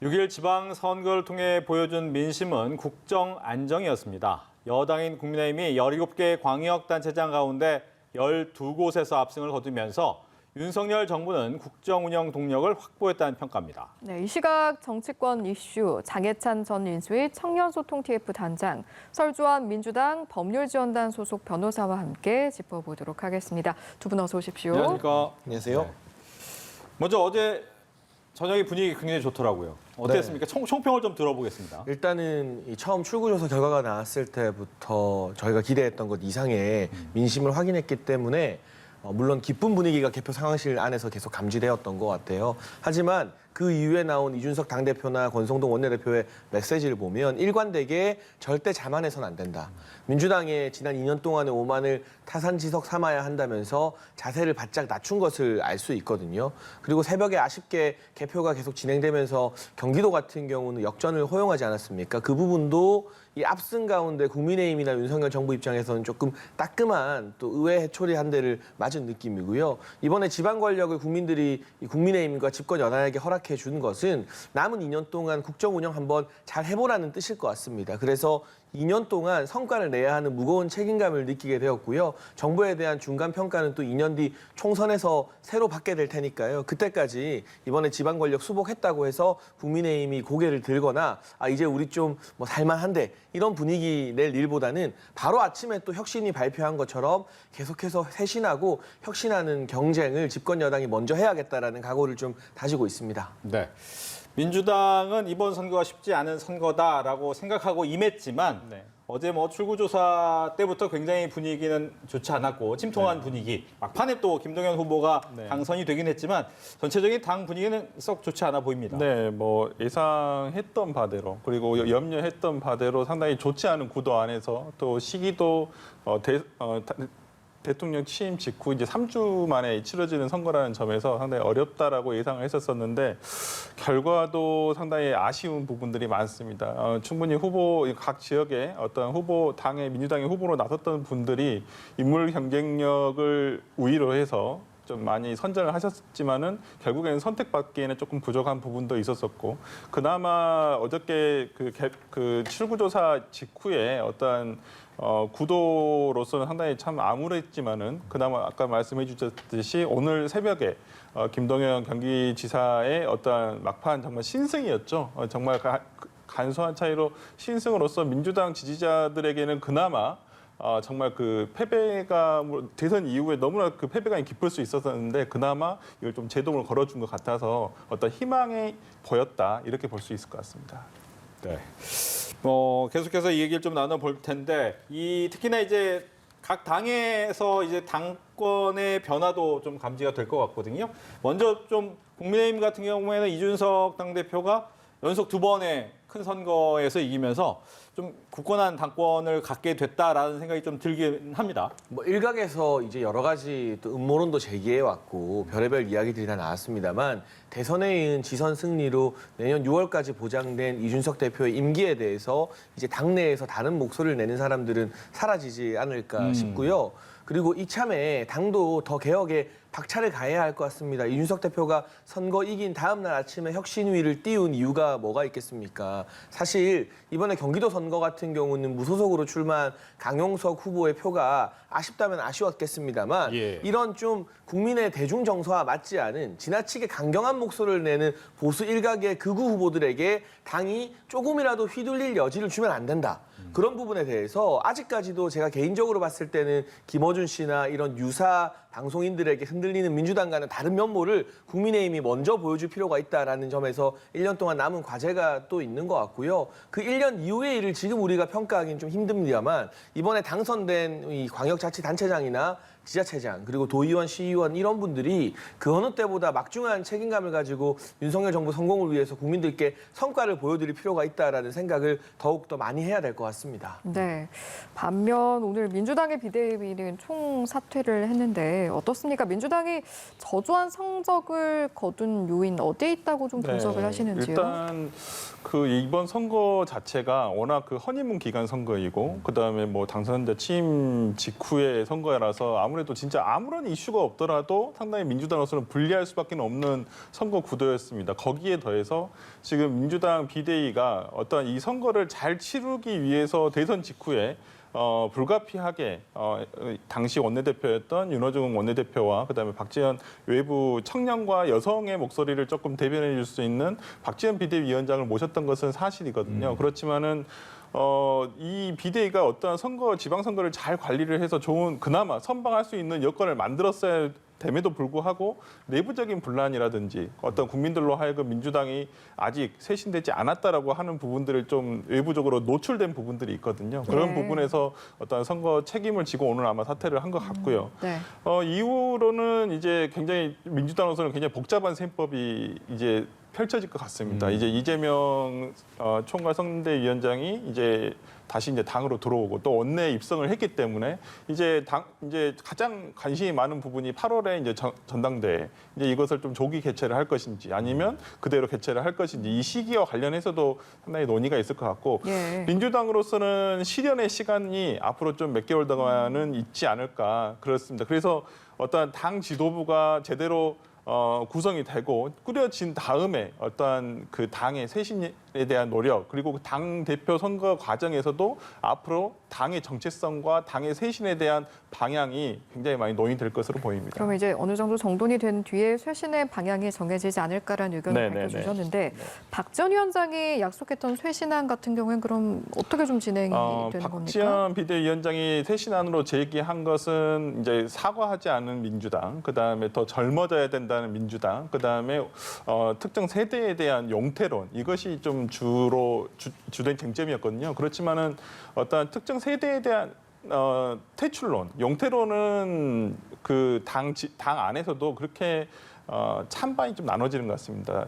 6일 지방선거를 통해 보여준 민심은 국정 안정이었습니다. 여당인 국민의힘이 17개 광역단체장 가운데 12곳에서 압승을 거두면서 윤석열 정부는 국정 운영 동력을 확보했다는 평가입니다. 네, 이 시각 정치권 이슈, 장해찬 전 인수위 청년소통 TF 단장, 설주환 민주당 법률지원단 소속 변호사와 함께 짚어보도록 하겠습니다. 두 분 어서 오십시오. 안녕하십니까? 안녕하세요. 네. 먼저 어제 저녁에 분위기 굉장히 좋더라고요. 어땠습니까? 총평을 좀 들어보겠습니다. 일단은 이 처음 출구조사 결과가 나왔을 때부터 저희가 기대했던 것 이상의 민심을 확인했기 때문에 물론 기쁜 분위기가 개표 상황실 안에서 계속 감지되었던 것 같아요. 하지만 그 이후에 나온 이준석 당대표나 권성동 원내대표의 메시지를 보면 일관되게 절대 자만해서는 안 된다. 민주당의 지난 2년 동안의 오만을 타산지석 삼아야 한다면서 자세를 바짝 낮춘 것을 알 수 있거든요. 그리고 새벽에 아쉽게 개표가 계속 진행되면서 경기도 같은 경우는 역전을 허용하지 않았습니까? 그 부분도 이 압승 가운데 국민의힘이나 윤석열 정부 입장에서는 조금 따끔한 또 의회 해초리 한 대를 맞은 느낌이고요. 이번에 지방 권력을 국민들이 국민의힘과 집권 여당에게 허락해 준 것은 남은 2년 동안 국정 운영 한번 잘 해보라는 뜻일 것 같습니다. 그래서 2년 동안 성과를 내야 하는 무거운 책임감을 느끼게 되었고요. 정부에 대한 중간 평가는 또 2년 뒤 총선에서 새로 받게 될 테니까요. 그때까지 이번에 지방 권력 수복했다고 해서 국민의힘이 고개를 들거나 이제 우리 좀 뭐 살만한데 이런 분위기 낼 일보다는 바로 아침에 또 혁신이 발표한 것처럼 계속해서 쇄신하고 혁신하는 경쟁을 집권 여당이 먼저 해야겠다라는 각오를 좀 다지고 있습니다. 네. 민주당은 이번 선거가 쉽지 않은 선거다라고 생각하고 임했지만 어제 출구조사 때부터 굉장히 분위기는 좋지 않았고 침통한 분위기. 막판에 또 김동연 후보가 당선이 되긴 했지만 전체적인 당 분위기는 썩 좋지 않아 보입니다. 네, 예상했던 바대로 그리고 염려했던 바대로 상당히 좋지 않은 구도 안에서 또 시기도 대통령 취임 직후 이제 3주 만에 치러지는 선거라는 점에서 상당히 어렵다라고 예상을 했었는데 결과도 상당히 아쉬운 부분들이 많습니다. 충분히 각 지역의 어떤 민주당의 후보로 나섰던 분들이 인물 경쟁력을 우위로 해서 좀 많이 선전을 하셨지만은 결국에는 선택받기에는 조금 부족한 부분도 있었었고 그나마 어저께 그 출구조사 직후에 어떤 구도로서는 상당히 참 암울했지만은 그나마 아까 말씀해 주셨듯이 오늘 새벽에 김동연 경기지사의 어떤 막판 정말 신승이었죠. 정말 간소한 차이로 신승으로서 민주당 지지자들에게는 그나마 정말 그 패배가 대선 이후에 너무나 그 패배감이 깊을 수 있었는데 그나마 이걸 좀 제동을 걸어준 것 같아서 어떤 희망이 보였다 이렇게 볼 수 있을 것 같습니다. 네. 계속해서 이 얘기를 좀 나눠볼 텐데 특히나 이제 각 당에서 이제 당권의 변화도 좀 감지가 될 것 같거든요. 먼저 좀 국민의힘 같은 경우에는 이준석 당대표가 연속 2번의 큰 선거에서 이기면서 좀 굳건한 당권을 갖게 됐다라는 생각이 좀 들긴 합니다. 일각에서 이제 여러 가지 또 음모론도 제기해 왔고 별의별 이야기들이 다 나왔습니다만 대선에 이은 지선 승리로 내년 6월까지 보장된 이준석 대표의 임기에 대해서 이제 당내에서 다른 목소리를 내는 사람들은 사라지지 않을까 싶고요. 그리고 이참에 당도 더 개혁에 박차를 가해야 할 것 같습니다. 이준석 대표가 선거 이긴 다음 날 아침에 혁신위를 띄운 이유가 뭐가 있겠습니까? 사실 이번에 경기도 선거 같은 경우는 무소속으로 출마한 강용석 후보의 표가 아쉽다면 아쉬웠겠습니다만 이런 좀 국민의 대중 정서와 맞지 않은 지나치게 강경한 목소리를 내는 보수 일각의 극우 후보들에게 당이 조금이라도 휘둘릴 여지를 주면 안 된다. 그런 부분에 대해서 아직까지도 제가 개인적으로 봤을 때는 김어준 씨나 이런 유사 방송인들에게 흔들리는 민주당과는 다른 면모를 국민의힘이 먼저 보여줄 필요가 있다라는 점에서 1년 동안 남은 과제가 또 있는 것 같고요. 그 1년 이후의 일을 지금 우리가 평가하기는 좀 힘듭니다만 이번에 당선된 이 광역자치단체장이나 지자체장 그리고 도의원, 시의원 이런 분들이 그 어느 때보다 막중한 책임감을 가지고 윤석열 정부 성공을 위해서 국민들께 성과를 보여드릴 필요가 있다라는 생각을 더욱더 많이 해야 될 것 같습니다. 네. 반면 오늘 민주당의 비대위는 총사퇴를 했는데 텐데 어떻습니까? 민주당이 저조한 성적을 거둔 요인 어디에 있다고 좀 분석을 하시는지요? 일단 그 이번 선거 자체가 워낙 그 허니문 기간 선거이고 그다음에 뭐 당선자 취임 직후의 선거라서 아무래도 진짜 아무런 이슈가 없더라도 상당히 민주당으로서는 불리할 수밖에 없는 선거 구도였습니다. 거기에 더해서 지금 민주당 비대위가 어떤 이 선거를 잘 치르기 위해서 대선 직후에 불가피하게 당시 원내대표였던 윤호중 원내대표와 그다음에 박지원 외부 청년과 여성의 목소리를 조금 대변해 줄 수 있는 박지원 비대위원장을 모셨던 것은 사실이거든요. 그렇지만은 이 비대위가 어떤 지방선거를 잘 관리를 해서 좋은 그나마 선방할 수 있는 여건을 만들었어야 됨에도 불구하고 내부적인 분란이라든지 어떤 국민들로 하여금 민주당이 아직 쇄신되지 않았다라고 하는 부분들을 좀 외부적으로 노출된 부분들이 있거든요. 그런 네. 부분에서 어떤 선거 책임을 지고 오늘 아마 사퇴를 한 것 같고요. 네. 이후로는 이제 굉장히 민주당으로서는 굉장히 복잡한 셈법이 이제 펼쳐질 것 같습니다. 이제 이재명 총괄 선대위원장이 이제 다시 이제 당으로 들어오고 또 원내에 입성을 했기 때문에 이제 가장 관심이 많은 부분이 8월에 이제 전당대회 이제 이것을 좀 조기 개최를 할 것인지 아니면 그대로 개최를 할 것인지 이 시기와 관련해서도 상당히 논의가 있을 것 같고 예. 민주당으로서는 실현의 시간이 앞으로 좀 몇 개월 동안은 있지 않을까 그렇습니다. 그래서 어떤 당 지도부가 제대로 구성이 되고 꾸려진 다음에 어떠한 그 당의 쇄신에 대한 노력 그리고 당 대표 선거 과정에서도 앞으로 당의 정체성과 당의 쇄신에 대한 방향이 굉장히 많이 논의될 것으로 보입니다. 그러면 이제 어느 정도 정돈이 된 뒤에 쇄신의 방향이 정해지지 않을까라는 의견을 네네네. 밝혀주셨는데 박 전 위원장이 약속했던 쇄신안 같은 경우에는 그럼 어떻게 좀 진행이 되는 겁니까? 박지원 비대위원장이 쇄신안으로 제기한 것은 이제 사과하지 않은 민주당, 그 다음에 더 젊어져야 된다는 민주당, 그 다음에 특정 세대에 대한 용태론 이것이 좀 주된 쟁점이었거든요. 그렇지만은 어떤 특정 세대에 대한 퇴출론, 용태론은 그 당 안에서도 그렇게 찬반이 좀 나눠지는 것 같습니다.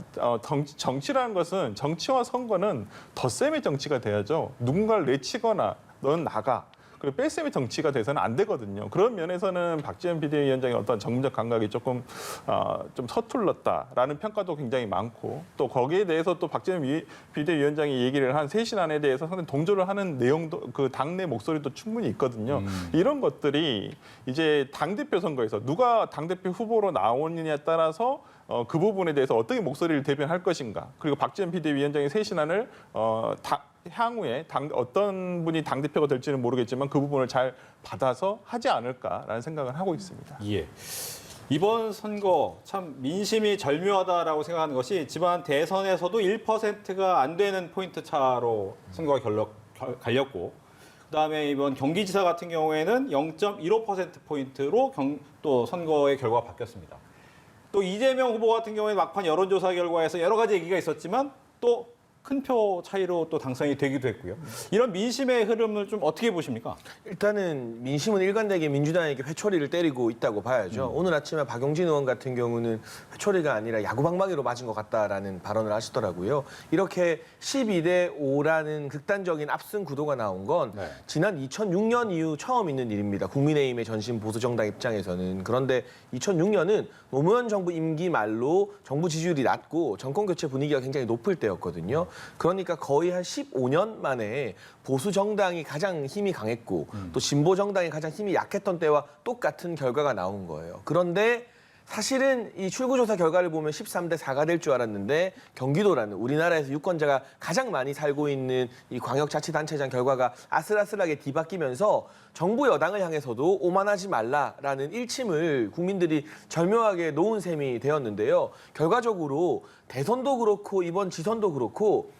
정치라는 것은 정치와 선거는 덧셈의 정치가 돼야죠. 누군가를 내치거나 넌 나가. 그리고 뺄셈의 정치가 돼서는 안 되거든요. 그런 면에서는 박지원 비대위원장의 어떤 정무적 감각이 조금 좀 서툴렀다라는 평가도 굉장히 많고 또 거기에 대해서 또 박지원 비대위원장이 얘기를 한 쇄신안에 대해서 상당히 동조를 하는 내용도 그 당내 목소리도 충분히 있거든요. 이런 것들이 이제 당대표 선거에서 누가 당대표 후보로 나오느냐에 따라서 그 부분에 대해서 어떻게 목소리를 대변할 것인가 그리고 박지원 비대위원장의 쇄신안을 향후에 어떤 분이 당대표가 될지는 모르겠지만 그 부분을 잘 받아서 하지 않을까라는 생각을 하고 있습니다. 예. 이번 선거 참 민심이 절묘하다라고 생각하는 것이 지방 대선에서도 1%가 안 되는 포인트 차로 선거가 갈렸고 그다음에 이번 경기지사 같은 경우에는 0.15%포인트로 또 선거의 결과가 바뀌었습니다. 또 이재명 후보 같은 경우에 막판 여론조사 결과에서 여러 가지 얘기가 있었지만 또 큰 표 차이로 또 당선이 되기도 했고요. 이런 민심의 흐름을 좀 어떻게 보십니까? 일단은 민심은 일관되게 민주당에게 회초리를 때리고 있다고 봐야죠. 오늘 아침에 박용진 의원 같은 경우는 회초리가 아니라 야구방망이로 맞은 것 같다라는 발언을 하시더라고요. 이렇게 12대 5라는 극단적인 압승 구도가 나온 건 네. 지난 2006년 이후 처음 있는 일입니다. 국민의힘의 전신 보수정당 입장에서는. 그런데 2006년은 노무현 정부 임기 말로 정부 지지율이 낮고 정권 교체 분위기가 굉장히 높을 때였거든요. 그러니까 거의 한 15년 만에 보수 정당이 가장 힘이 강했고 또 진보 정당이 가장 힘이 약했던 때와 똑같은 결과가 나온 거예요. 그런데 사실은 이 출구조사 결과를 보면 13대 4가 될 줄 알았는데 경기도라는 우리나라에서 유권자가 가장 많이 살고 있는 이 광역자치단체장 결과가 아슬아슬하게 뒤바뀌면서 정부 여당을 향해서도 오만하지 말라라는 일침을 국민들이 절묘하게 놓은 셈이 되었는데요. 결과적으로 대선도 그렇고 이번 지선도 그렇고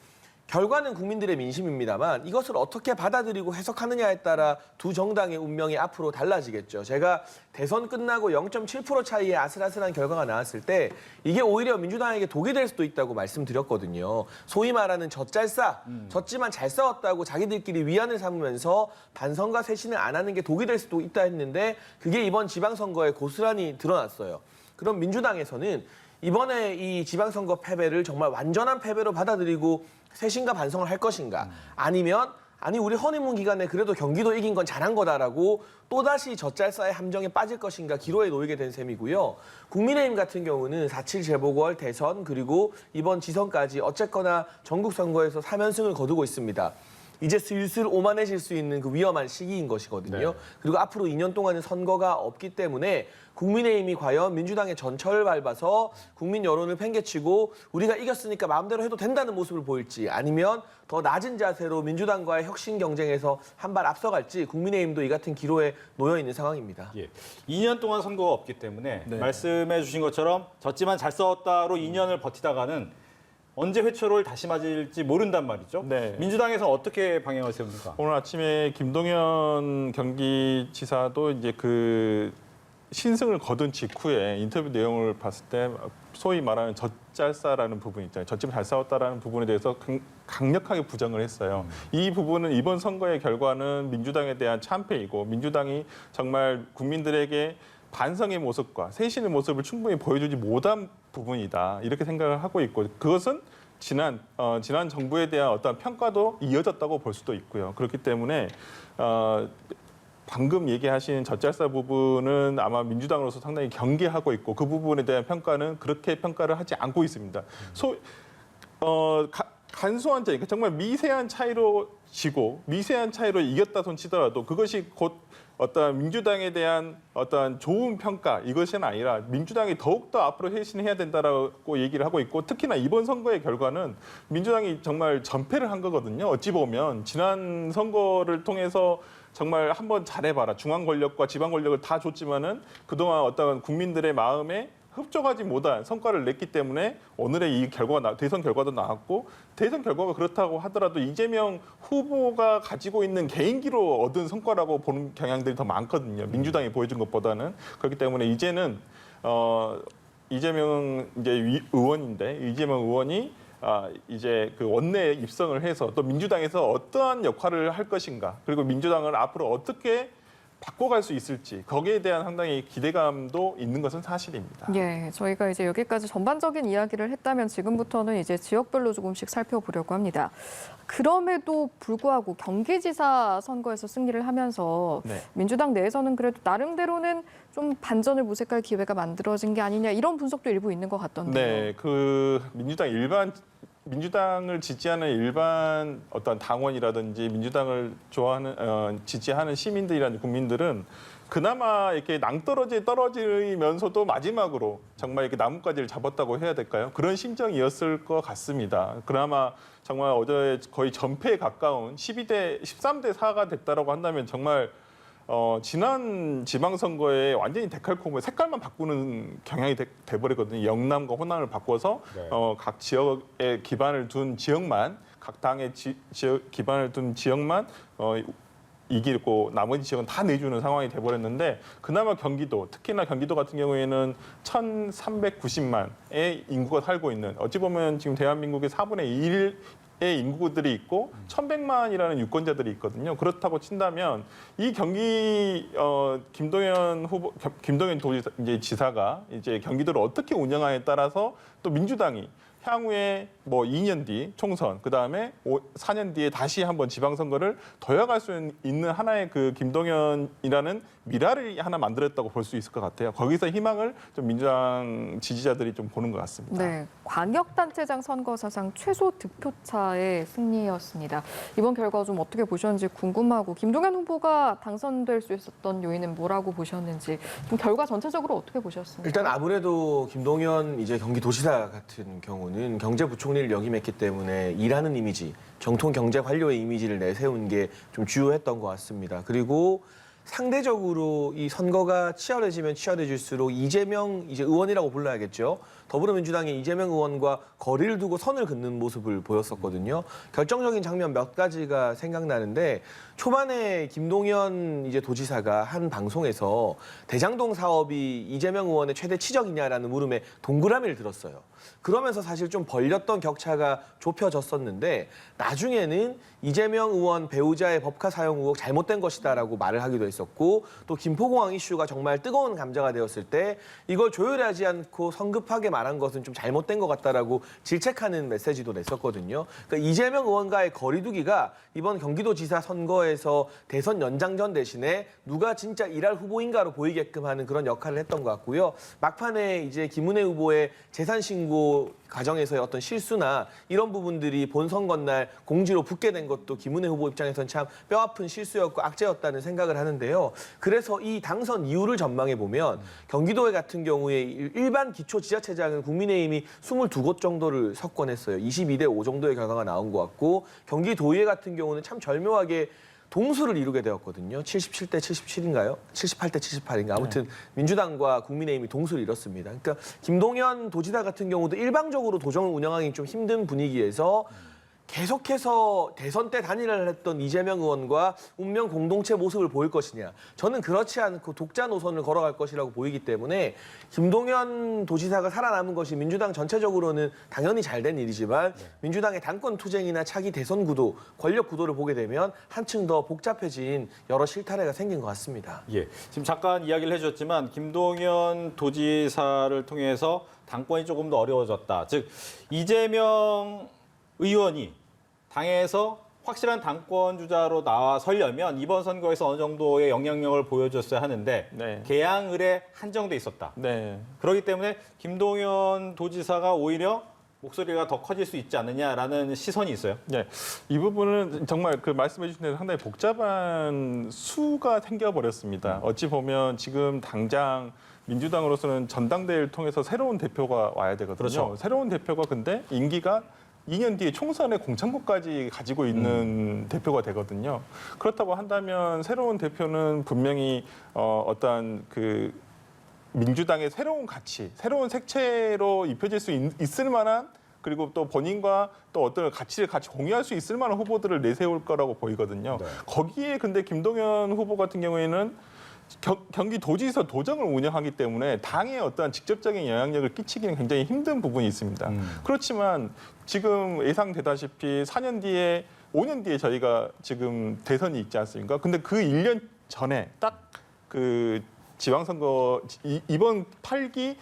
결과는 국민들의 민심입니다만 이것을 어떻게 받아들이고 해석하느냐에 따라 두 정당의 운명이 앞으로 달라지겠죠. 제가 대선 끝나고 0.7% 차이의 아슬아슬한 결과가 나왔을 때 이게 오히려 민주당에게 독이 될 수도 있다고 말씀드렸거든요. 소위 말하는 젖잘싸, 졌지만 잘 싸웠다고 자기들끼리 위안을 삼으면서 반성과 쇄신을 안 하는 게 독이 될 수도 있다 했는데 그게 이번 지방선거에 고스란히 드러났어요. 그럼 민주당에서는 이번에 이 지방선거 패배를 정말 완전한 패배로 받아들이고 쇄신과 반성을 할 것인가 아니면 아니 우리 허니문 기간에 그래도 경기도 이긴 건 잘한 거다라고 또다시 젖잘싸의 함정에 빠질 것인가 기로에 놓이게 된 셈이고요. 국민의힘 같은 경우는 4.7 재보궐 대선 그리고 이번 지선까지 어쨌거나 전국 선거에서 3연승을 거두고 있습니다. 이제 슬슬 오만해질 수 있는 그 위험한 시기인 것이거든요. 네. 그리고 앞으로 2년 동안은 선거가 없기 때문에 국민의힘이 과연 민주당의 전철을 밟아서 국민 여론을 팽개치고 우리가 이겼으니까 마음대로 해도 된다는 모습을 보일지 아니면 더 낮은 자세로 민주당과의 혁신 경쟁에서 한 발 앞서갈지 국민의힘도 이 같은 기로에 놓여 있는 상황입니다. 예. 2년 동안 선거가 없기 때문에 네. 말씀해 주신 것처럼 졌지만 잘 싸웠다로 2년을 버티다가는 언제 회초를 다시 맞을지 모른단 말이죠. 네. 민주당에서 어떻게 방향을 세웁니까? 오늘 아침에 김동연 경기지사도 이제 그 신승을 거둔 직후에 인터뷰 내용을 봤을 때 소위 말하는 젖잘싸라는 부분 있잖아요. 졌지만 잘 싸웠다라는 부분에 대해서 강력하게 부정을 했어요. 이 부분은 이번 선거의 결과는 민주당에 대한 참패이고 민주당이 정말 국민들에게 반성의 모습과 쇄신의 모습을 충분히 보여주지 못한 부분이다. 이렇게 생각을 하고 있고 그것은 지난 정부에 대한 어떤 평가도 이어졌다고 볼 수도 있고요. 그렇기 때문에 방금 얘기하신 젖잘싸 부분은 아마 민주당으로서 상당히 경계하고 있고 그 부분에 대한 평가는 그렇게 평가를 하지 않고 있습니다. 간소한 차이, 정말 미세한 차이로 지고 미세한 차이로 이겼다 손 치더라도 그것이 곧 어떤 민주당에 대한 어떤 좋은 평가 이것은 아니라 민주당이 더욱더 앞으로 쇄신해야 된다라고 얘기를 하고 있고 특히나 이번 선거의 결과는 민주당이 정말 전패를 한 거거든요. 어찌 보면 지난 선거를 통해서 정말 한번 잘해봐라. 중앙 권력과 지방 권력을 다 줬지만은 그동안 어떤 국민들의 마음에 흡족하지 못한 성과를 냈기 때문에 오늘의 이 결과가 대선 결과도 나왔고 대선 결과가 그렇다고 하더라도 이재명 후보가 가지고 있는 개인기로 얻은 성과라고 보는 경향들이 더 많거든요. 민주당이 보여준 것보다는 그렇기 때문에 이제는 이재명 의원인데 이재명 의원이 이제 그 원내에 입성을 해서 또 민주당에서 어떠한 역할을 할 것인가 그리고 민주당을 앞으로 어떻게 바꿔갈 수 있을지 거기에 대한 상당히 기대감도 있는 것은 사실입니다. 예, 저희가 이제 여기까지 전반적인 이야기를 했다면 지금부터는 이제 지역별로 조금씩 살펴보려고 합니다. 그럼에도 불구하고 경기지사 선거에서 승리를 하면서 네. 민주당 내에서는 그래도 나름대로는 좀 반전을 모색할 기회가 만들어진 게 아니냐 이런 분석도 일부 있는 것 같던데요. 네, 그 민주당을 지지하는 일반 어떤 당원이라든지 민주당을 좋아하는 지지하는 시민들이라는 국민들은 그나마 이렇게 낭떠러지에 떨어지면서도 마지막으로 정말 이렇게 나뭇가지를 잡았다고 해야 될까요? 그런 심정이었을 것 같습니다. 그나마 정말 어제 거의 전패에 가까운 13대 4가 됐다라고 한다면 정말 지난 지방선거에 완전히 데칼코마의 색깔만 바꾸는 경향이 돼버리거든요. 영남과 호남을 바꿔서 네. 각 지역에 기반을 둔 지역만 각 당의 지역 기반을 둔 지역만 이기고 나머지 지역은 다 내주는 상황이 돼버렸는데 그나마 경기도 특히나 경기도 같은 경우에는 1,390만의 인구가 살고 있는 어찌 보면 지금 대한민국의 4분의 1의 인구들이 있고 1,100만이라는 유권자들이 있거든요. 그렇다고 친다면 이 김동연 지사가 이제 경기도를 어떻게 운영하냐에 따라서 또 민주당이 향후에 뭐 2년 뒤 총선, 그다음에 4년 뒤에 다시 한번 지방선거를 도약할 수 있는 하나의 그 김동연이라는 미라를 하나 만들었다고 볼 수 있을 것 같아요. 거기서 희망을 좀 민주당 지지자들이 좀 보는 것 같습니다. 네, 광역단체장 선거 사상 최소 득표차의 승리였습니다. 이번 결과 좀 어떻게 보셨는지 궁금하고 김동연 후보가 당선될 수 있었던 요인은 뭐라고 보셨는지 좀 결과 전체적으로 어떻게 보셨습니까? 일단 아무래도 김동연 이제 경기도지사 같은 경우는 경제부총리를 역임했기 때문에 일하는 이미지, 정통 경제 관료의 이미지를 내세운 게 좀 주요했던 것 같습니다. 그리고 상대적으로 이 선거가 치열해지면 치열해질수록 이재명 의원이라고 불러야겠죠. 더불어민주당의 이재명 의원과 거리를 두고 선을 긋는 모습을 보였었거든요. 결정적인 장면 몇 가지가 생각나는데 초반에 김동연 도지사가 한 방송에서 대장동 사업이 이재명 의원의 최대 치적이냐라는 물음에 동그라미를 들었어요. 그러면서 사실 좀 벌렸던 격차가 좁혀졌었는데 나중에는 이재명 의원 배우자의 법카 사용 의혹 잘못된 것이다라고 말을 하기도 했습니다. 있었고 또 김포공항 이슈가 정말 뜨거운 감자가 되었을 때 이걸 조율하지 않고 성급하게 말한 것은 좀 잘못된 것 같다라고 질책하는 메시지도 냈었거든요. 그러니까 이재명 의원과의 거리두기가 이번 경기도지사 선거에서 대선 연장전 대신에 누가 진짜 일할 후보인가로 보이게끔 하는 그런 역할을 했던 것 같고요. 막판에 이제 김은혜 후보의 재산 신고 과정에서의 어떤 실수나 이런 부분들이 본선거날 공지로 붙게 된 것도 김은혜 후보 입장에서는 참 뼈아픈 실수였고 악재였다는 생각을 하는데요. 그래서 이 당선 이유를 전망해 보면 경기도에 같은 경우에 일반 기초 지자체장은 국민의힘이 22곳 정도를 석권했어요. 22대 5 정도의 결과가 나온 것 같고 경기도의회 같은 경우는 참 절묘하게 동수를 이루게 되었거든요. 77대 77인가요? 78대 78인가? 아무튼 민주당과 국민의힘이 동수를 이뤘습니다. 그러니까 김동연 도지사 같은 경우도 일방적으로 도정을 운영하기 좀 힘든 분위기에서 계속해서 대선 때 단일화를 했던 이재명 의원과 운명 공동체 모습을 보일 것이냐. 저는 그렇지 않고 독자 노선을 걸어갈 것이라고 보이기 때문에 김동연 도지사가 살아남은 것이 민주당 전체적으로는 당연히 잘된 일이지만 민주당의 당권 투쟁이나 차기 대선 구도, 권력 구도를 보게 되면 한층 더 복잡해진 여러 실타래가 생긴 것 같습니다. 예, 지금 잠깐 이야기를 해주셨지만 김동연 도지사를 통해서 당권이 조금 더 어려워졌다. 즉 이재명 의원이 당에서 확실한 당권 주자로 나서려면 이번 선거에서 어느 정도의 영향력을 보여줬어야 하는데 네. 개항을에 한정돼 있었다. 네. 그렇기 때문에 김동연 도지사가 오히려 목소리가 더 커질 수 있지 않느냐라는 시선이 있어요. 네, 이 부분은 정말 그 말씀해 주신 대로 상당히 복잡한 수가 생겨버렸습니다. 어찌 보면 지금 당장 민주당으로서는 전당대회를 통해서 새로운 대표가 와야 되거든요. 그렇죠. 새로운 대표가 근데 임기가 2년 뒤에 총선의 공천권까지 가지고 있는 대표가 되거든요. 그렇다고 한다면 새로운 대표는 분명히 어떤 그 민주당의 새로운 가치, 새로운 색채로 입혀질 수 있을 만한 그리고 또 본인과 또 어떤 가치를 같이 공유할 수 있을 만한 후보들을 내세울 거라고 보이거든요. 네. 거기에 근데 김동연 후보 같은 경우에는 경기도지사 도정을 운영하기 때문에 당에 어떤 직접적인 영향력을 끼치기는 굉장히 힘든 부분이 있습니다. 그렇지만 지금 예상되다시피 4년 뒤에 5년 뒤에 저희가 지금 대선이 있지 않습니까? 근데 그 1년 전에 딱 그 지방선거 이번 8기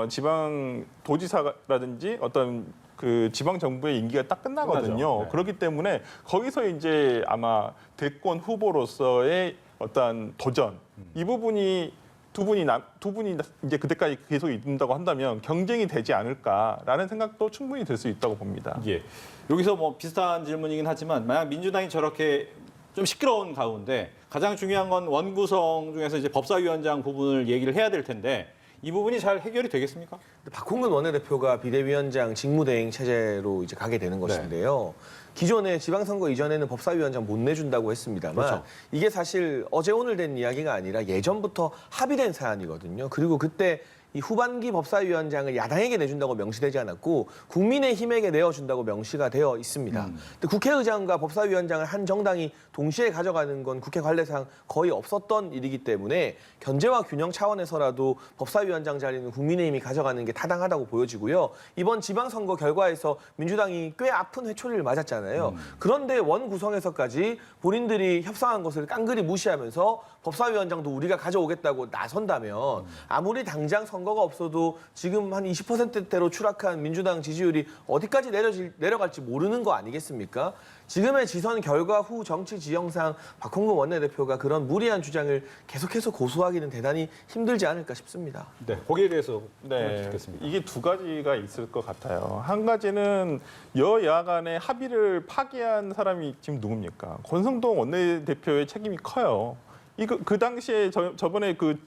지방도지사라든지 어떤 그 지방 정부의 임기가 딱 끝나거든요. 끝나죠. 네. 그렇기 때문에 거기서 이제 아마 대권 후보로서의 어떤 도전 이 부분이 두 분이 이제 그때까지 계속 있는다고 한다면 경쟁이 되지 않을까라는 생각도 충분히 들 수 있다고 봅니다. 예. 여기서 뭐 비슷한 질문이긴 하지만 만약 민주당이 저렇게 좀 시끄러운 가운데 가장 중요한 건 원구성 중에서 이제 법사위원장 부분을 얘기를 해야 될 텐데 이 부분이 잘 해결이 되겠습니까? 박홍근 원내대표가 비대위원장 직무대행 체제로 이제 가게 되는 것인데요. 기존에 지방선거 이전에는 법사위원장 못 내준다고 했습니다만 그렇죠. 이게 사실 어제 오늘 된 이야기가 아니라 예전부터 합의된 사안이거든요. 그리고 그때 이 후반기 법사위원장을 야당에게 내준다고 명시되지 않았고 국민의힘에게 내어준다고 명시가 되어 있습니다. 근데 국회의장과 법사위원장을 한 정당이 동시에 가져가는 건 국회 관례상 거의 없었던 일이기 때문에 견제와 균형 차원에서라도 법사위원장 자리는 국민의힘이 가져가는 게 타당하다고 보여지고요. 이번 지방선거 결과에서 민주당이 꽤 아픈 회초리를 맞았잖아요. 그런데 원 구성에서까지 본인들이 협상한 것을 깡그리 무시하면서 법사위원장도 우리가 가져오겠다고 나선다면 아무리 당장 선거가 없어도 지금 한 20%대로 추락한 민주당 지지율이 어디까지 내려갈지 모르는 거 아니겠습니까? 지금의 지선 결과 후 정치 지형상 박홍근 원내대표가 그런 무리한 주장을 계속해서 고수하기는 대단히 힘들지 않을까 싶습니다. 네. 거기에 대해서 네, 듣겠습니다. 이게 두 가지가 있을 것 같아요. 한 가지는 여야 간의 합의를 파기한 사람이 지금 누굽니까? 권성동 원내대표의 책임이 커요. 이거 그 당시에 저번에 그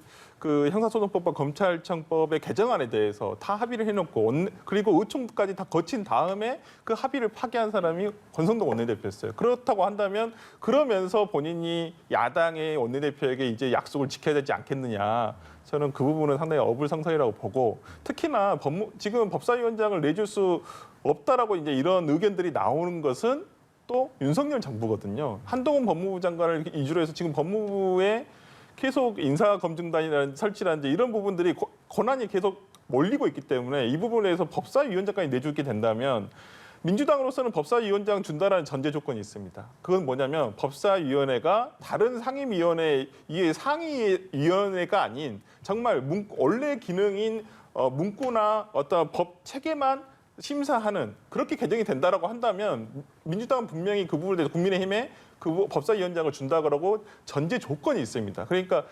형사소송법과 검찰청법의 개정안에 대해서 다 합의를 해놓고 그리고 의총까지 다 거친 다음에 그 합의를 파기한 사람이 권성동 원내대표였어요. 그렇다고 한다면 그러면서 본인이 야당의 원내대표에게 이제 약속을 지켜야 되지 않겠느냐. 저는 그 부분은 상당히 어불성설이라고 보고 특히나 지금 법사위원장을 내줄 수 없다라고 이제 이런 의견들이 나오는 것은 또 윤석열 정부거든요. 한동훈 법무부 장관을 이주로 해서 지금 법무부에 계속 인사검증단이라든지 설치라든지 이런 부분들이 권한이 계속 몰리고 있기 때문에 이 부분에서 법사위원장까지 내주게 된다면 민주당으로서는 법사위원장 준다라는 전제 조건이 있습니다. 그건 뭐냐면 법사위원회가 다른 상임위원회 이 상위위원회가 아닌 정말 원래 기능인 문구나 어떤 법 체계만 심사하는 그렇게 개정이 된다라고 한다면 민주당은 분명히 그 부분에 대해서 국민의힘에 그 법사위원장을 준다 그러고 전제 조건이 있습니다. 그러니까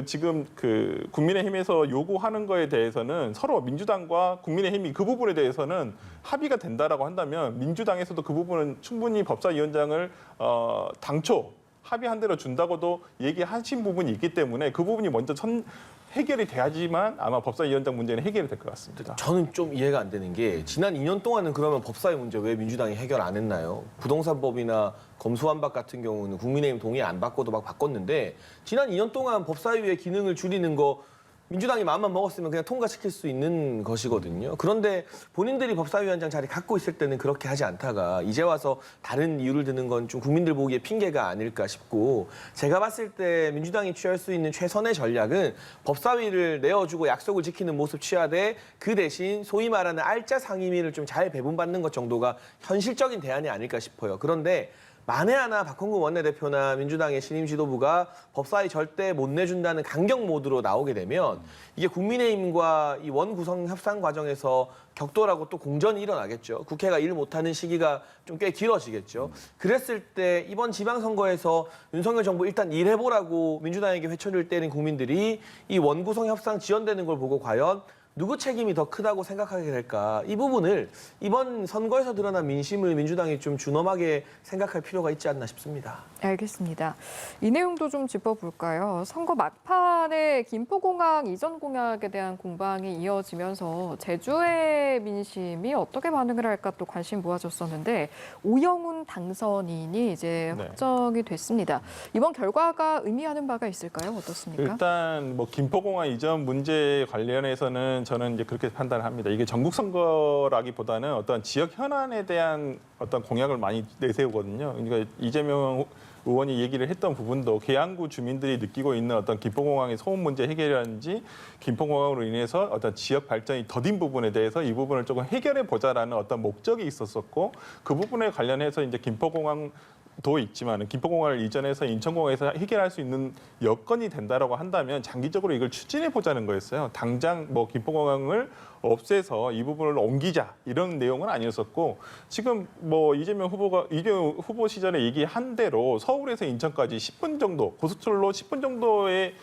지금 국민의힘에서 요구하는 거에 대해서는 서로 민주당과 국민의힘이 그 부분에 대해서는 합의가 된다라고 한다면 민주당에서도 그 부분은 충분히 법사위원장을 당초 합의한 대로 준다고도 얘기하신 부분이 있기 때문에 그 부분이 먼저 해결이 돼야지만 아마 법사위원장 문제는 해결이 될 것 같습니다. 저는 좀 이해가 안 되는 게 지난 2년 동안은 그러면 법사위 문제 왜 민주당이 해결 안 했나요? 부동산법이나 검수완박 같은 경우는 국민의힘 동의 안 받고도 막 바꿨는데 지난 2년 동안 법사위의 기능을 줄이는 거 민주당이 마음만 먹었으면 그냥 통과시킬 수 있는 것이거든요. 그런데 본인들이 법사위원장 자리 갖고 있을 때는 그렇게 하지 않다가 이제 와서 다른 이유를 드는 건 좀 국민들 보기에 핑계가 아닐까 싶고 제가 봤을 때 민주당이 취할 수 있는 최선의 전략은 법사위를 내어주고 약속을 지키는 모습 취하되 그 대신 소위 말하는 알짜 상임위를 좀 잘 배분받는 것 정도가 현실적인 대안이 아닐까 싶어요. 그런데 만에 하나 박홍근 원내대표나 민주당의 신임 지도부가 법사위 절대 못 내준다는 강경 모드로 나오게 되면 이게 국민의힘과 이 원구성 협상 과정에서 격돌하고 또 공전이 일어나겠죠. 국회가 일 못하는 시기가 좀 꽤 길어지겠죠. 그랬을 때 이번 지방선거에서 윤석열 정부 일단 일해보라고 민주당에게 회초리를 때린 국민들이 이 원구성 협상 지연되는 걸 보고 과연 누구 책임이 더 크다고 생각하게 될까? 이 부분을 이번 선거에서 드러난 민심을 민주당이 좀 준엄하게 생각할 필요가 있지 않나 싶습니다. 알겠습니다. 이 내용도 좀 짚어볼까요? 선거 막판에 김포공항 이전 공약에 대한 공방이 이어지면서 제주의 민심이 어떻게 반응을 할까 또 관심 모아졌었는데 오영훈 당선인이 이제 네. 확정이 됐습니다. 이번 결과가 의미하는 바가 있을까요? 어떻습니까? 일단 뭐 김포공항 이전 문제 관련해서는 저는 이제 그렇게 판단합니다. 이게 전국 선거라기보다는 어떤 지역 현안에 대한 어떤 공약을 많이 내세우거든요. 그러니까 이재명 의원이 얘기를 했던 부분도 계양구 주민들이 느끼고 있는 어떤 김포공항의 소음 문제 해결이라든지 김포공항으로 인해서 어떤 지역 발전이 더딘 부분에 대해서 이 부분을 조금 해결해 보자라는 어떤 목적이 있었었고 그 부분에 관련해서 이제 김포공항도 있지만 김포공항을 이전해서 인천공항에서 해결할 수 있는 여건이 된다라고 한다면 장기적으로 이걸 추진해 보자는 거였어요. 당장 뭐 김포공항을 없애서 이 부분을 옮기자 이런 내용은 아니었었고 지금 뭐 이재명 후보 시절에 얘기한 대로 서울에서 인천까지 10분 정도 고속철로 10분 정도의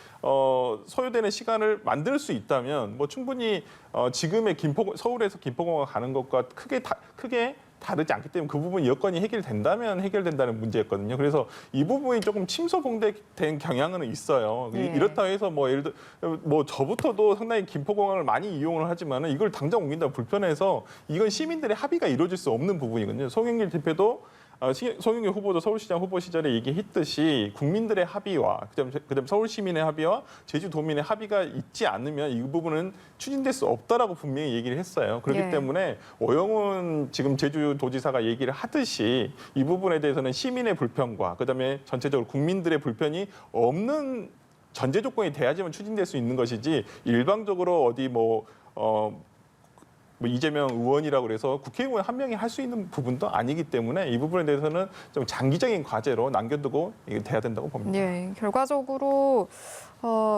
소요되는 시간을 만들 수 있다면 뭐 충분히 지금의 서울에서 김포공항 가는 것과 크게 다르지 않기 때문에 그 부분 여건이 해결된다면 해결된다는 문제였거든요. 그래서 이 부분이 조금 침소봉대된 경향은 있어요. 네. 이렇다고 해서 뭐 예를 들어 뭐 저부터도 상당히 김포공항을 많이 이용을 하지만은 이걸 당장 옮긴다고 불편해서 이건 시민들의 합의가 이루어질 수 없는 부분이거든요. 송영길 대표도 송영길 후보도 서울시장 후보 시절에 얘기했듯이 국민들의 합의와 그다음 서울 시민의 합의와 제주도민의 합의가 있지 않으면 이 부분은 추진될 수 없다라고 분명히 얘기를 했어요. 그렇기 예. 때문에 오영훈 지금 제주도지사가 얘기를 하듯이 이 부분에 대해서는 시민의 불편과 그다음에 전체적으로 국민들의 불편이 없는 전제 조건이 돼야지만 추진될 수 있는 것이지 일방적으로 어디 뭐 이재명 의원이라고 그래서 국회의원 한 명이 할 수 있는 부분도 아니기 때문에 이 부분에 대해서는 좀 장기적인 과제로 남겨두고 이게 돼야 된다고 봅니다. 네, 결과적으로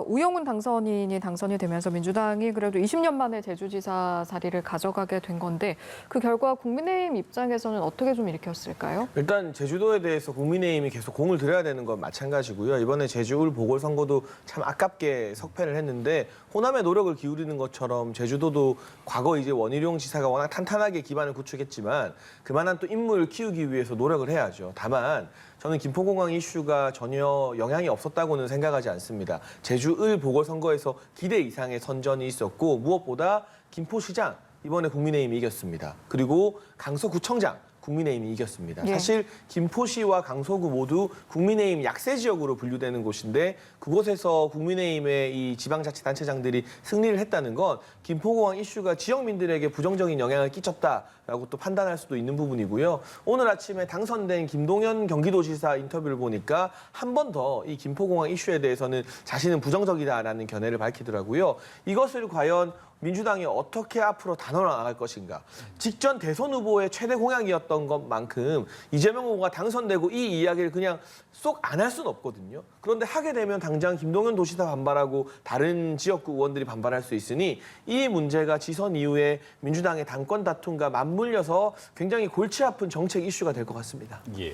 우영훈 당선인이 당선이 되면서 민주당이 그래도 20년 만에 제주지사 자리를 가져가게 된 건데 그 결과 국민의힘 입장에서는 어떻게 좀 일으켰을까요? 일단 제주도에 대해서 국민의힘이 계속 공을 들여야 되는 건 마찬가지고요. 이번에 제주울 보궐선거도 참 아깝게 석패를 했는데 호남의 노력을 기울이는 것처럼 제주도도 과거 이제 원희룡 지사가 워낙 탄탄하게 기반을 구축했지만 그만한 또 인물을 키우기 위해서 노력을 해야죠. 다만 저는 김포공항 이슈가 전혀 영향이 없었다고는 생각하지 않습니다. 제주을 보궐선거에서 기대 이상의 선전이 있었고 무엇보다 김포시장 이번에 국민의힘이 이겼습니다. 그리고 강서구청장 국민의힘이 이겼습니다. 예. 사실 김포시와 강서구 모두 국민의힘 약세 지역으로 분류되는 곳인데 그곳에서 국민의힘의 이 지방자치단체장들이 승리를 했다는 건 김포공항 이슈가 지역민들에게 부정적인 영향을 끼쳤다. 라고 또 판단할 수도 있는 부분이고요. 오늘 아침에 당선된 김동연 경기도지사 인터뷰를 보니까 한 번 더 이 김포공항 이슈에 대해서는 자신은 부정적이다라는 견해를 밝히더라고요. 이것을 과연 민주당이 어떻게 앞으로 단언해 나갈 것인가. 직전 대선 후보의 최대 공약이었던 것만큼 이재명 후보가 당선되고 이 이야기를 그냥 쏙 안 할 수는 없거든요. 그런데 하게 되면 당장 김동연 도지사 반발하고 다른 지역구 의원들이 반발할 수 있으니 이 문제가 지선 이후에 민주당의 당권 다툼과 맞물려서 굉장히 골치 아픈 정책 이슈가 될 것 같습니다. 예.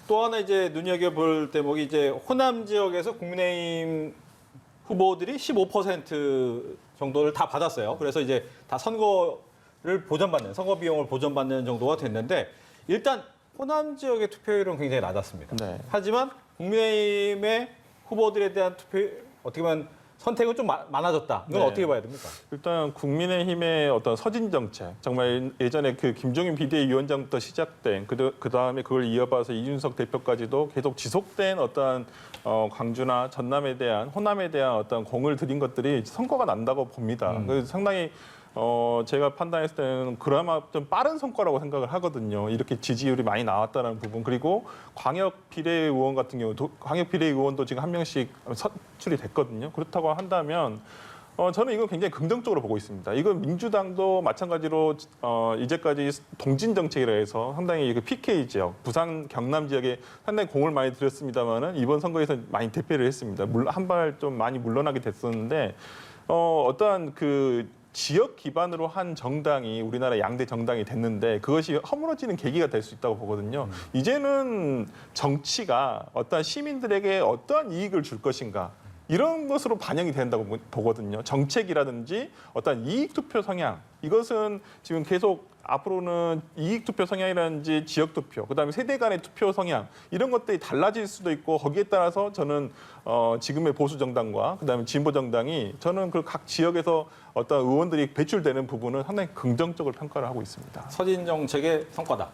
또 하나 이제 눈여겨볼 대목이 이제 호남 지역에서 국민의힘 후보들이 15% 정도를 다 받았어요. 그래서 이제 다 선거를 보전받는, 선거 비용을 보전받는 정도가 됐는데 일단 호남 지역의 투표율은 굉장히 낮았습니다. 네. 하지만 국민의힘의 후보들에 대한 투표, 어떻게 보면 선택은 좀 많아졌다. 이건 네. 어떻게 봐야 됩니까? 일단 국민의힘의 어떤 서진 정책, 정말 예전에 그 김종인 비대위원장부터 시작된 그 다음에 그걸 이어봐서 이준석 대표까지도 계속 지속된 어떤 광주나 전남에 대한 호남에 대한 어떤 공을 들인 것들이 선거가 난다고 봅니다. 그래서 상당히 제가 판단했을 때는 그나마 좀 빠른 성과라고 생각을 하거든요. 이렇게 지지율이 많이 나왔다는 부분. 그리고 광역 비례의원 같은 경우, 광역 비례의원도 지금 한 명씩 선출이 됐거든요. 그렇다고 한다면 저는 이건 굉장히 긍정적으로 보고 있습니다. 이건 민주당도 마찬가지로 이제까지 동진 정책이라 해서 상당히 그 PK 지역, 부산, 경남 지역에 상당히 공을 많이 들였습니다만은 이번 선거에서 많이 대패를 했습니다. 한 발 좀 많이 물러나게 됐었는데 어떠한 그 지역 기반으로 한 정당이 우리나라 양대 정당이 됐는데 그것이 허물어지는 계기가 될 수 있다고 보거든요. 이제는 정치가 어떠한 시민들에게 어떠한 이익을 줄 것인가 이런 것으로 반영이 된다고 보거든요. 정책이라든지 어떤 이익 투표 성향 이것은 지금 계속 앞으로는 이익 투표 성향이라든지 지역 투표, 그다음에 세대 간의 투표 성향 이런 것들이 달라질 수도 있고 거기에 따라서 저는 지금의 보수 정당과 그다음에 진보 정당이 저는 그 각 지역에서 어떤 의원들이 배출되는 부분은 상당히 긍정적으로 평가를 하고 있습니다. 서진 정책의 성과다.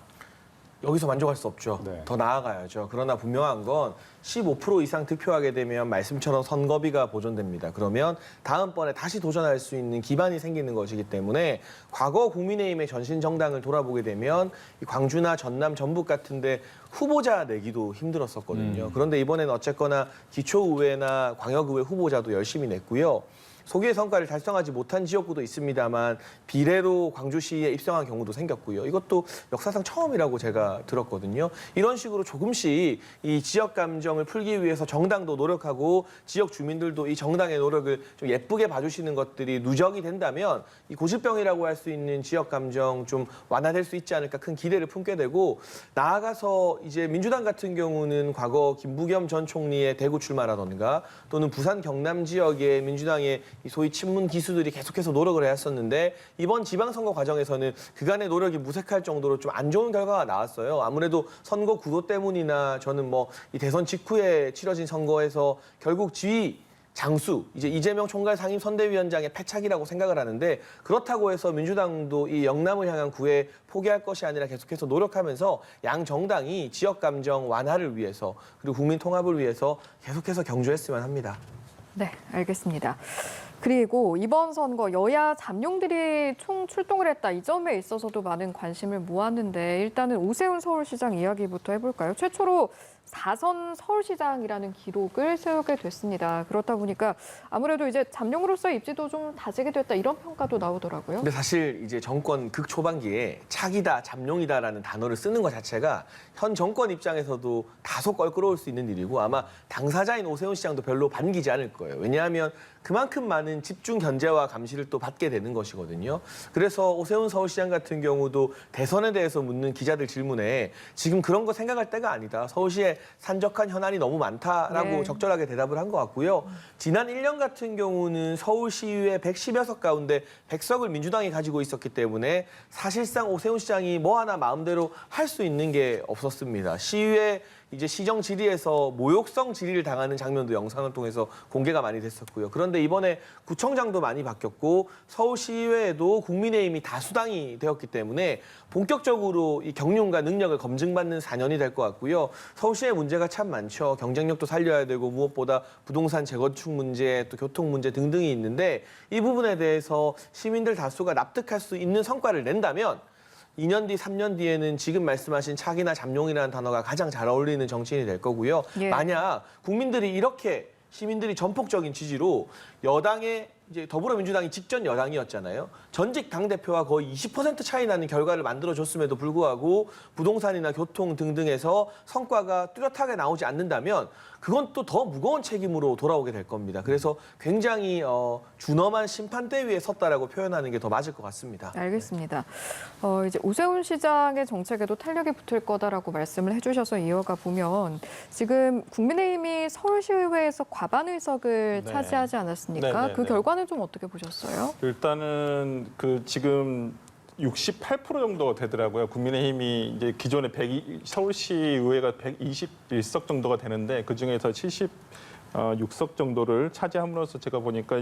여기서 만족할 수 없죠. 네. 더 나아가야죠. 그러나 분명한 건 15% 이상 득표하게 되면 말씀처럼 선거비가 보존됩니다. 그러면 다음번에 다시 도전할 수 있는 기반이 생기는 것이기 때문에 과거 국민의힘의 전신 정당을 돌아보게 되면 이 광주나 전남, 전북 같은데 후보자 내기도 힘들었었거든요. 그런데 이번에는 어쨌거나 기초의회나 광역의회 후보자도 열심히 냈고요. 소기의 성과를 달성하지 못한 지역구도 있습니다만 비례로 광주시에 입성한 경우도 생겼고요. 이것도 역사상 처음이라고 제가 들었거든요. 이런 식으로 조금씩 이 지역 감정을 풀기 위해서 정당도 노력하고 지역 주민들도 이 정당의 노력을 좀 예쁘게 봐주시는 것들이 누적이 된다면 이 고질병이라고 할 수 있는 지역 감정 좀 완화될 수 있지 않을까 큰 기대를 품게 되고 나아가서 이제 민주당 같은 경우는 과거 김부겸 전 총리의 대구 출마라던가 또는 부산 경남 지역의 민주당의 이 소위 친문 기수들이 계속해서 노력을 해왔었는데 이번 지방선거 과정에서는 그간의 노력이 무색할 정도로 좀 안 좋은 결과가 나왔어요. 아무래도 선거 구도 때문이나 저는 뭐 이 대선 직후에 치러진 선거에서 결국 지위 장수, 이제 이재명 총괄 상임 선대위원장의 패착이라고 생각을 하는데 그렇다고 해서 민주당도 이 영남을 향한 구애 포기할 것이 아니라 계속해서 노력하면서 양 정당이 지역 감정 완화를 위해서 그리고 국민 통합을 위해서 계속해서 경주했으면 합니다. 네, 알겠습니다. 그리고 이번 선거 여야 잠룡들이 총 출동을 했다. 이 점에 있어서도 많은 관심을 모았는데 일단은 오세훈 서울시장 이야기부터 해볼까요? 최초로 4선 서울시장이라는 기록을 세우게 됐습니다. 그렇다 보니까 아무래도 이제 잠룡으로서의 입지도 좀 다지게 됐다 이런 평가도 나오더라고요. 근데 사실 이제 정권 극초반기에 차기다, 잠룡이다라는 단어를 쓰는 것 자체가 현 정권 입장에서도 다소 껄끄러울 수 있는 일이고 아마 당사자인 오세훈 시장도 별로 반기지 않을 거예요. 왜냐하면 그만큼 많은 집중 견제와 감시를 또 받게 되는 것이거든요. 그래서 오세훈 서울시장 같은 경우도 대선에 대해서 묻는 기자들 질문에 지금 그런 거 생각할 때가 아니다. 서울시에 산적한 현안이 너무 많다라고 네. 적절하게 대답을 한 것 같고요. 지난 1년 같은 경우는 서울시의회 110여 가운데 100석을 민주당이 가지고 있었기 때문에 사실상 오세훈 시장이 뭐 하나 마음대로 할 수 있는 게 없었습니다. 시의회 이제 시정 질의에서 모욕성 질의를 당하는 장면도 영상을 통해서 공개가 많이 됐었고요. 그런데 이번에 구청장도 많이 바뀌었고 서울시의회에도 국민의힘이 다수당이 되었기 때문에 본격적으로 이 경륜과 능력을 검증받는 4년이 될 것 같고요. 서울시의 문제가 참 많죠. 경쟁력도 살려야 되고 무엇보다 부동산 재건축 문제, 또 교통 문제 등등이 있는데 이 부분에 대해서 시민들 다수가 납득할 수 있는 성과를 낸다면 2년 뒤, 3년 뒤에는 지금 말씀하신 차기나 잠룡이라는 단어가 가장 잘 어울리는 정치인이 될 거고요. 예. 만약 국민들이 이렇게 시민들이 전폭적인 지지로 여당의 이제 더불어민주당이 직전 여당이었잖아요. 전직 당대표와 거의 20% 차이 나는 결과를 만들어줬음에도 불구하고 부동산이나 교통 등등에서 성과가 뚜렷하게 나오지 않는다면 그건 또 더 무거운 책임으로 돌아오게 될 겁니다. 그래서 굉장히 준엄한 심판대 위에 섰다라고 표현하는 게 더 맞을 것 같습니다. 알겠습니다. 이제 오세훈 시장의 정책에도 탄력이 붙을 거다라고 말씀을 해주셔서 이어가 보면 지금 국민의힘이 서울시의회에서 과반 의석을 네. 차지하지 않았습니까? 네, 네, 그 네. 결과는 좀 어떻게 보셨어요? 일단은 그 지금 68% 정도 되더라고요. 국민의힘이 이제 기존에 서울시 의회가 121석 정도가 되는데 그 중에서 76석 정도를 차지함으로써 제가 보니까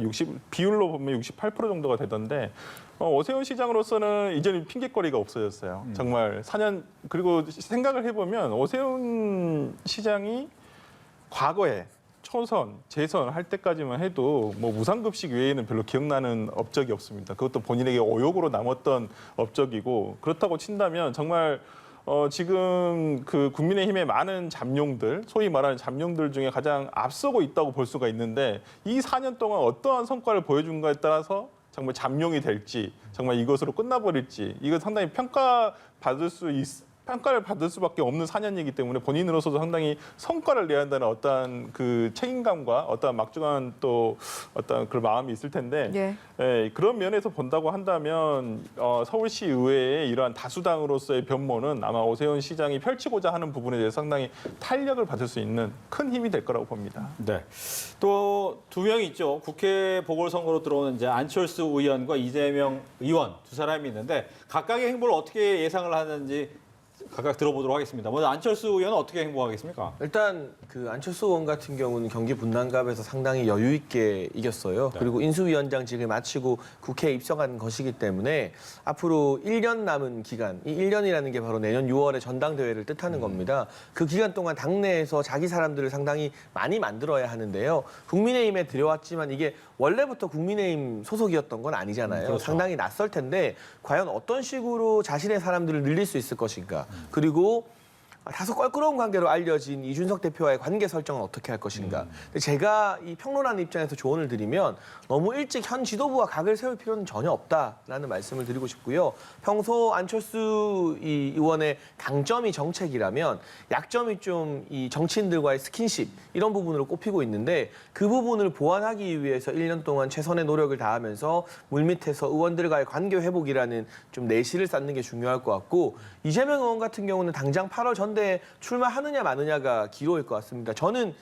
비율로 보면 68% 정도가 되던데 오세훈 시장으로서는 이제는 핑계거리가 없어졌어요. 정말 4년 그리고 생각을 해보면 오세훈 시장이 과거에 초선, 재선 할 때까지만 해도 뭐 무상급식 외에는 별로 기억나는 업적이 없습니다. 그것도 본인에게 오욕으로 남았던 업적이고 그렇다고 친다면 정말 지금 그 국민의힘의 많은 잠룡들, 소위 말하는 잠룡들 중에 가장 앞서고 있다고 볼 수가 있는데 이 4년 동안 어떠한 성과를 보여준가에 따라서 정말 잠룡이 될지 정말 이것으로 끝나버릴지 이거 상당히 평가를 받을 수밖에 없는 4년이기 때문에 본인으로서도 상당히 성과를 내야 한다는 어떠한 그 책임감과 어떠한 막중한 또 어떤 그런 마음이 있을 텐데 예. 그런 면에서 본다고 한다면 서울시 의회의 이러한 다수당으로서의 변모는 아마 오세훈 시장이 펼치고자 하는 부분에 대해서 상당히 탄력을 받을 수 있는 큰 힘이 될 거라고 봅니다. 네. 또 두 명이 있죠. 국회 보궐선거로 들어오는 이제 안철수 의원과 이재명 의원 두 사람이 있는데 각각의 행보를 어떻게 예상을 하는지 각각 들어보도록 하겠습니다. 먼저 안철수 의원은 어떻게 행보하겠습니까? 일단 그 안철수 의원 같은 경우는 경기 분당갑에서 상당히 여유 있게 이겼어요. 네. 그리고 인수위원장직을 마치고 국회에 입성한 것이기 때문에 앞으로 1년 남은 기간, 이 1년이라는 게 바로 내년 6월에 전당대회를 뜻하는 겁니다. 그 기간 동안 당내에서 자기 사람들을 상당히 많이 만들어야 하는데요. 국민의힘에 들여왔지만 이게 원래부터 국민의힘 소속이었던 건 아니잖아요. 그렇죠. 상당히 낯설 텐데 과연 어떤 식으로 자신의 사람들을 늘릴 수 있을 것인가. 그리고 다소 껄끄러운 관계로 알려진 이준석 대표와의 관계 설정은 어떻게 할 것인가. 근데 제가 이 평론하는 입장에서 조언을 드리면 너무 일찍 현 지도부와 각을 세울 필요는 전혀 없다라는 말씀을 드리고 싶고요. 평소 안철수 이 의원의 강점이 정책이라면 약점이 좀 이 정치인들과의 스킨십 이런 부분으로 꼽히고 있는데 그 부분을 보완하기 위해서 1년 동안 최선의 노력을 다하면서 물밑에서 의원들과의 관계 회복이라는 좀 내실을 쌓는 게 중요할 것 같고 이재명 의원 같은 경우는 당장 8월 전대에 출마하느냐 마느냐가 기로일 것 같습니다. 저는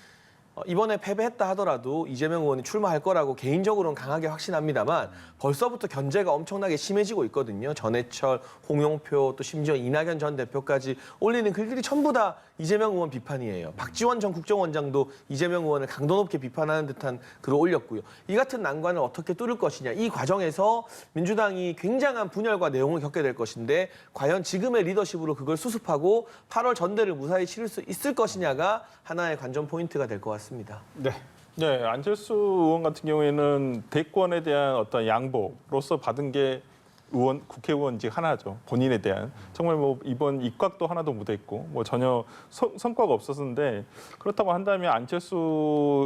이번에 패배했다 하더라도 이재명 의원이 출마할 거라고 개인적으로는 강하게 확신합니다만 벌써부터 견제가 엄청나게 심해지고 있거든요. 전해철, 홍영표 또 심지어 이낙연 전 대표까지 올리는 글들이 전부 다 이재명 의원 비판이에요. 박지원 전 국정원장도 이재명 의원을 강도 높게 비판하는 듯한 글을 올렸고요. 이 같은 난관을 어떻게 뚫을 것이냐. 이 과정에서 민주당이 굉장한 분열과 내용을 겪게 될 것인데 과연 지금의 리더십으로 그걸 수습하고 8월 전대를 무사히 치를 수 있을 것이냐가 하나의 관전 포인트가 될 것 같습니다. 네. 네, 안철수 의원 같은 경우에는 대권에 대한 어떤 양보로서 받은 게 국회의원직 하나죠. 본인에 대한 정말 뭐 이번 입각도 하나도 못했고 뭐 전혀 성과가 없었는데 그렇다고 한다면 안철수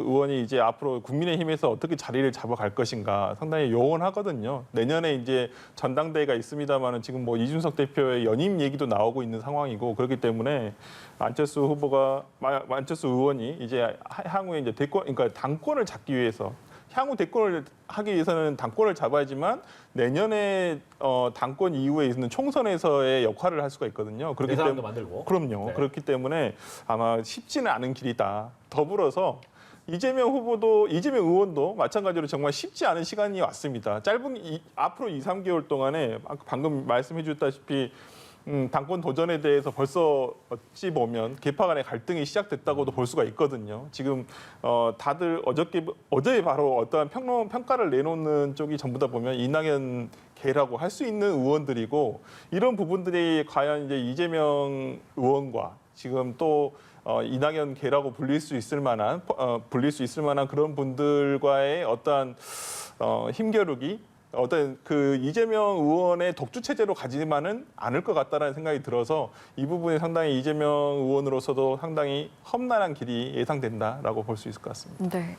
의원이 이제 앞으로 국민의힘에서 어떻게 자리를 잡아갈 것인가 상당히 요원하거든요. 내년에 이제 전당대회가 있습니다만은 지금 뭐 이준석 대표의 연임 얘기도 나오고 있는 상황이고 그렇기 때문에 안철수 의원이 이제 향후에 이제 그러니까 당권을 잡기 위해서. 향후 대권을 하기 위해서는 당권을 잡아야지만 내년에 당권 이후에 있는 총선에서의 역할을 할 수가 있거든요. 그렇기 사람도 때문에 만들고. 그럼요. 네. 그렇기 때문에 아마 쉽지는 않은 길이다. 더불어서 이재명 의원도 마찬가지로 정말 쉽지 않은 시간이 왔습니다. 앞으로 2, 3개월 동안에 방금 말씀해 주셨다시피 당권 도전에 대해서 벌써 어찌 보면 계파 간의 갈등이 시작됐다고도 볼 수가 있거든요. 지금 다들 어제 바로 어떠한 평가를 내놓는 쪽이 전부 다 보면 이낙연 계라고 할 수 있는 의원들이고 이런 부분들이 과연 이제 이재명 의원과 지금 또 이낙연 계라고 불릴 수 있을 만한 그런 분들과의 어떠한 힘겨루기 어떤 그 이재명 의원의 독주 체제로 가지만은 않을 것 같다라는 생각이 들어서 이 부분이 상당히 이재명 의원으로서도 상당히 험난한 길이 예상된다라고 볼 수 있을 것 같습니다. 네.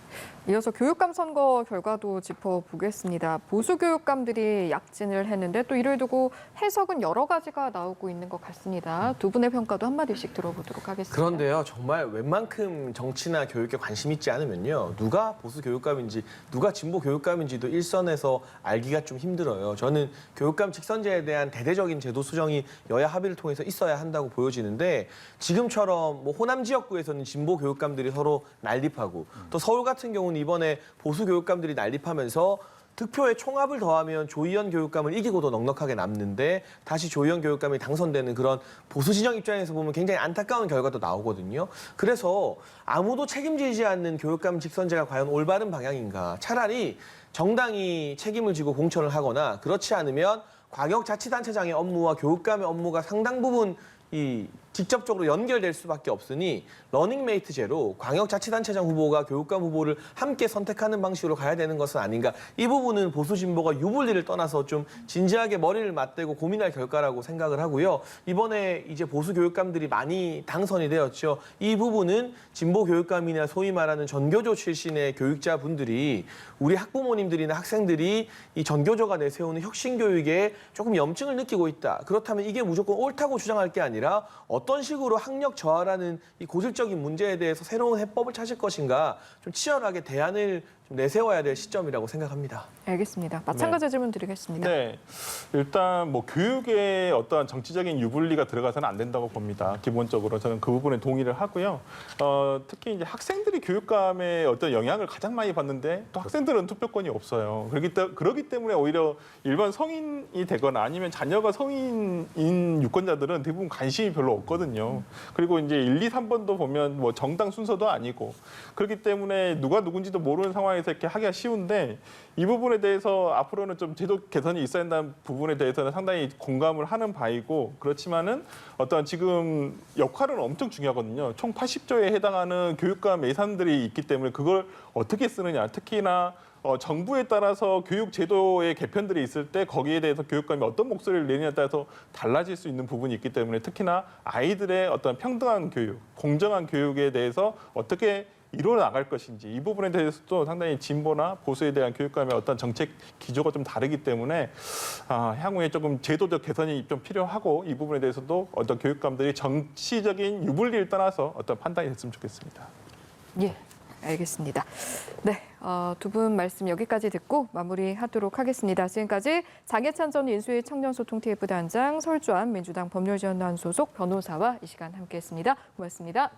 이어서 교육감 선거 결과도 짚어보겠습니다. 보수 교육감들이 약진을 했는데 또 이를 두고 해석은 여러 가지가 나오고 있는 것 같습니다. 두 분의 평가도 한마디씩 들어보도록 하겠습니다. 그런데요, 정말 웬만큼 정치나 교육에 관심 있지 않으면요, 누가 보수 교육감인지, 누가 진보 교육감인지도 일선에서 알기가 좀 힘들어요. 저는 교육감 직선제에 대한 대대적인 제도 수정이 여야 합의를 통해서 있어야 한다고 보여지는데, 지금처럼 뭐 호남 지역구에서는 진보 교육감들이 서로 난립하고, 또 서울 같은 경우는 이번에 보수 교육감들이 난립하면서 득표에 총합을 더하면 조희연 교육감을 이기고도 넉넉하게 남는데 다시 조희연 교육감이 당선되는 그런 보수 진영 입장에서 보면 굉장히 안타까운 결과도 나오거든요. 그래서 아무도 책임지지 않는 교육감 직선제가 과연 올바른 방향인가? 차라리 정당이 책임을 지고 공천을 하거나 그렇지 않으면 광역자치단체장의 업무와 교육감의 업무가 상당 부분 직접적으로 연결될 수밖에 없으니 러닝메이트제로 광역자치단체장 후보가 교육감 후보를 함께 선택하는 방식으로 가야 되는 것은 아닌가. 이 부분은 보수 진보가 유불리를 떠나서 좀 진지하게 머리를 맞대고 고민할 결과라고 생각을 하고요. 이번에 이제 보수 교육감들이 많이 당선이 되었죠. 이 부분은 진보 교육감이나 소위 말하는 전교조 출신의 교육자분들이 우리 학부모님들이나 학생들이 이 전교조가 내세우는 혁신교육에 조금 염증을 느끼고 있다. 그렇다면 이게 무조건 옳다고 주장할 게 아니라 어떤 식으로 학력 저하라는 이 고질적인 문제에 대해서 새로운 해법을 찾을 것인가 좀 치열하게 대안을 좀 내세워야 될 시점이라고 생각합니다. 알겠습니다. 마찬가지 질문 드리겠습니다. 네, 일단 뭐 교육에 어떠한 정치적인 유불리가 들어가서는 안 된다고 봅니다. 기본적으로 저는 그 부분에 동의를 하고요. 특히 이제 학생들이 교육감의 어떤 영향을 가장 많이 받는데 또 학생들은 투표권이 없어요. 그렇기 때문에 오히려 일반 성인이 되거나 아니면 자녀가 성인인 유권자들은 대부분 관심이 별로 없거든요. 그리고 이제 1, 2, 3번도 보면 뭐 정당 순서도 아니고 그렇기 때문에 누가 누군지도 모르는 상황에서 이렇게 하기가 쉬운데 이 부분에 대해서 앞으로는 좀 제도 개선이 있어야 한다는 부분에 대해서는 상당히 공감을 하는 바이고 그렇지만은 어떤 지금 역할은 엄청 중요하거든요. 총 80조에 해당하는 교육감 예산들이 있기 때문에 그걸 어떻게 쓰느냐. 특히나 정부에 따라서 교육 제도의 개편들이 있을 때 거기에 대해서 교육감이 어떤 목소리를 내느냐에 따라서 달라질 수 있는 부분이 있기 때문에 특히나 아이들의 어떤 평등한 교육, 공정한 교육에 대해서 어떻게 이루어 나갈 것인지 이 부분에 대해서도 상당히 진보나 보수에 대한 교육감의 어떤 정책 기조가 좀 다르기 때문에 향후에 조금 제도적 개선이 좀 필요하고 이 부분에 대해서도 어떤 교육감들이 정치적인 유불리를 떠나서 어떤 판단이 됐으면 좋겠습니다. 예, 알겠습니다. 네, 두 분 말씀 여기까지 듣고 마무리하도록 하겠습니다. 지금까지 장해찬 전 인수위 청년소통 TF 단장, 설주한 민주당 법률지원단 소속 변호사와 이 시간 함께했습니다. 고맙습니다.